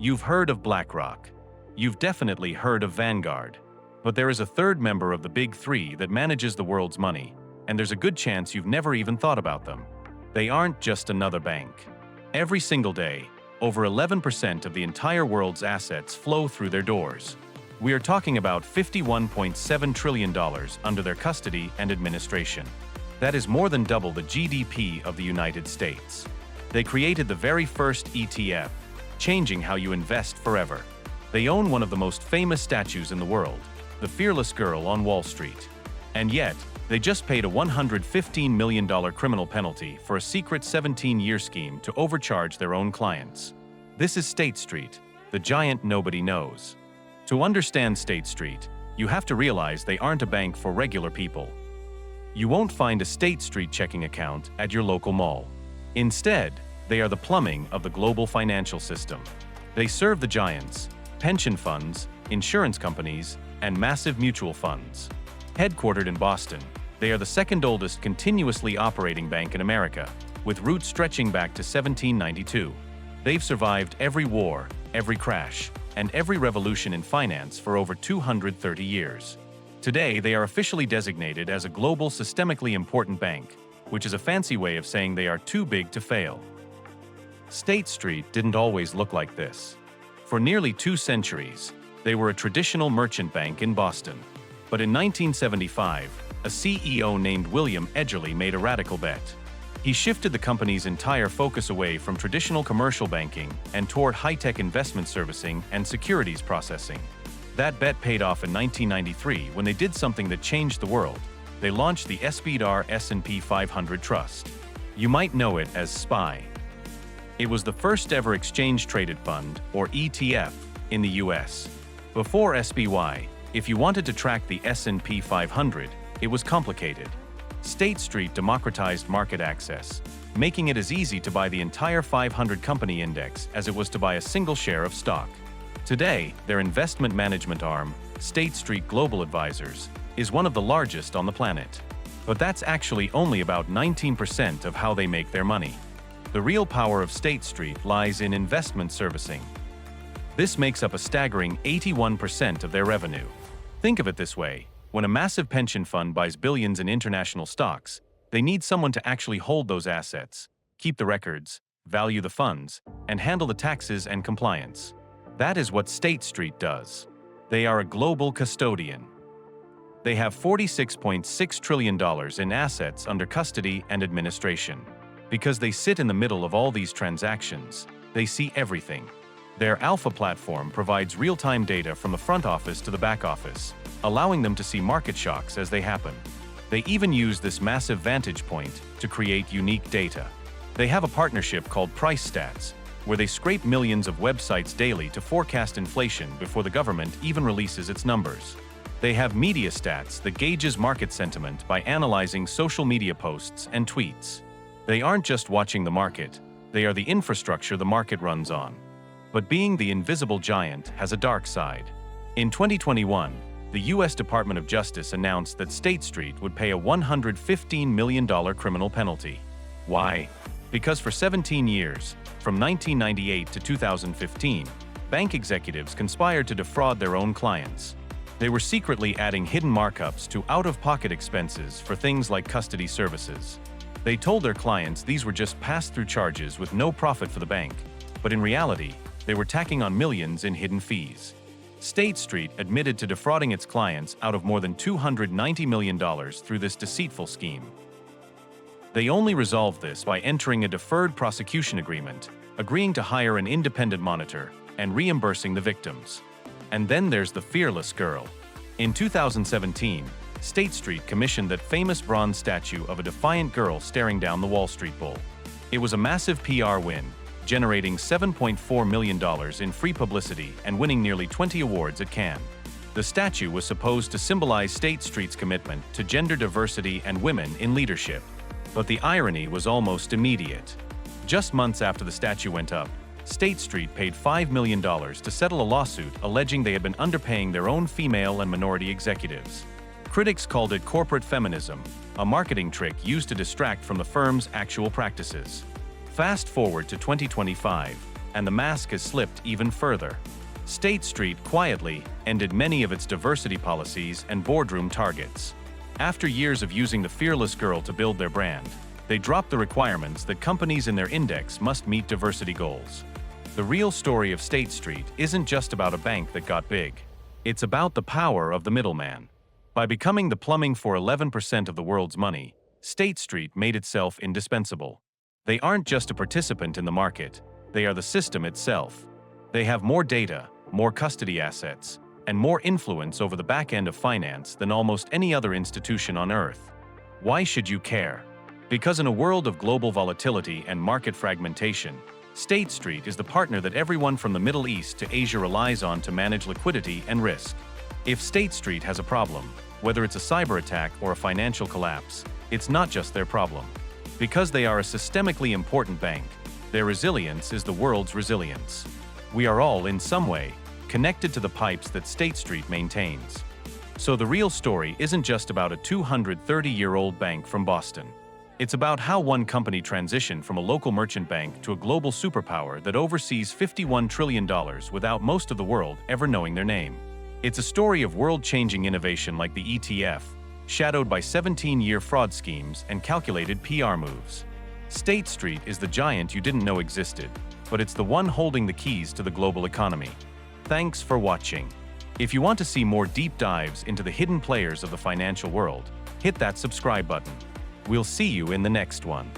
You've heard of BlackRock. You've definitely heard of Vanguard. But there is a third member of the big three that manages the world's money, and there's a good chance you've never even thought about them. They aren't just another bank. Every single day, over 11% of the entire world's assets flow through their doors. We are talking about $51.7 trillion under their custody and administration. That is more than double the GDP of the United States. They created the very first ETF, changing how you invest forever. They own one of the most famous statues in the world, the Fearless Girl on Wall Street. And yet, they just paid a $115 million criminal penalty for a secret 17-year scheme to overcharge their own clients. This is State Street, the giant nobody knows. To understand State Street, you have to realize they aren't a bank for regular people. You won't find a State Street checking account at your local mall. Instead, they are the plumbing of the global financial system. They serve the giants, pension funds, insurance companies, and massive mutual funds. Headquartered in Boston, they are the second oldest continuously operating bank in America, with roots stretching back to 1792. They've survived every war, every crash, and every revolution in finance for over 230 years. Today, they are officially designated as a global systemically important bank, which is a fancy way of saying they are too big to fail. State Street didn't always look like this. For nearly 2 centuries, they were a traditional merchant bank in Boston. But in 1975, a CEO named William Edgerly made a radical bet. He shifted the company's entire focus away from traditional commercial banking and toward high-tech investment servicing and securities processing. That bet paid off in 1993 when they did something that changed the world. They launched the SPDR S&P 500 Trust. You might know it as SPY. It was the first ever exchange-traded fund, or ETF, in the US. Before SPY, if you wanted to track the S&P 500, it was complicated. State Street democratized market access, making it as easy to buy the entire 500 company index as it was to buy a single share of stock. Today, their investment management arm, State Street Global Advisors, is one of the largest on the planet. But that's actually only about 19% of how they make their money. The real power of State Street lies in investment servicing. This makes up a staggering 81% of their revenue. Think of it this way. When a massive pension fund buys billions in international stocks, they need someone to actually hold those assets, keep the records, value the funds, and handle the taxes and compliance. That is what State Street does. They are a global custodian. They have $46.6 trillion in assets under custody and administration. Because they sit in the middle of all these transactions, they see everything. Their Alpha platform provides real-time data from the front office to the back office, allowing them to see market shocks as they happen. They even use this massive vantage point to create unique data. They have a partnership called Price Stats, where they scrape millions of websites daily to forecast inflation before the government even releases its numbers. They have Media Stats that gauges market sentiment by analyzing social media posts and tweets. They aren't just watching the market, they are the infrastructure the market runs on. But being the invisible giant has a dark side. In 2021, the U.S. Department of Justice announced that State Street would pay a $115 million criminal penalty. Why? Because for 17 years, from 1998 to 2015, bank executives conspired to defraud their own clients. They were secretly adding hidden markups to out-of-pocket expenses for things like custody services. They told their clients these were just pass-through charges with no profit for the bank, but in reality, they were tacking on millions in hidden fees. State Street admitted to defrauding its clients out of more than $290 million through this deceitful scheme. They only resolved this by entering a deferred prosecution agreement, agreeing to hire an independent monitor, and reimbursing the victims. And then there's the Fearless Girl. In 2017, State Street commissioned that famous bronze statue of a defiant girl staring down the Wall Street Bull. It was a massive PR win, generating $7.4 million in free publicity and winning nearly 20 awards at Cannes. The statue was supposed to symbolize State Street's commitment to gender diversity and women in leadership. But the irony was almost immediate. Just months after the statue went up, State Street paid $5 million to settle a lawsuit alleging they had been underpaying their own female and minority executives. Critics called it corporate feminism, a marketing trick used to distract from the firm's actual practices. Fast forward to 2025, and the mask has slipped even further. State Street quietly ended many of its diversity policies and boardroom targets. After years of using the fearless girl to build their brand, they dropped the requirements that companies in their index must meet diversity goals. The real story of State Street isn't just about a bank that got big. It's about the power of the middleman. By becoming the plumbing for 11% of the world's money, State Street made itself indispensable. They aren't just a participant in the market, they are the system itself. They have more data, more custody assets, and more influence over the back end of finance than almost any other institution on Earth. Why should you care? Because in a world of global volatility and market fragmentation, State Street is the partner that everyone from the Middle East to Asia relies on to manage liquidity and risk. If State Street has a problem, whether it's a cyber attack or a financial collapse, it's not just their problem. Because they are a systemically important bank, their resilience is the world's resilience. We are all, in some way, connected to the pipes that State Street maintains. So the real story isn't just about a 230-year-old bank from Boston. It's about how one company transitioned from a local merchant bank to a global superpower that oversees $51 trillion without most of the world ever knowing their name. It's a story of world-changing innovation like the ETF, shadowed by 17-year fraud schemes and calculated PR moves. State Street is the giant you didn't know existed, but it's the one holding the keys to the global economy. Thanks for watching. If you want to see more deep dives into the hidden players of the financial world, hit that subscribe button. We'll see you in the next one.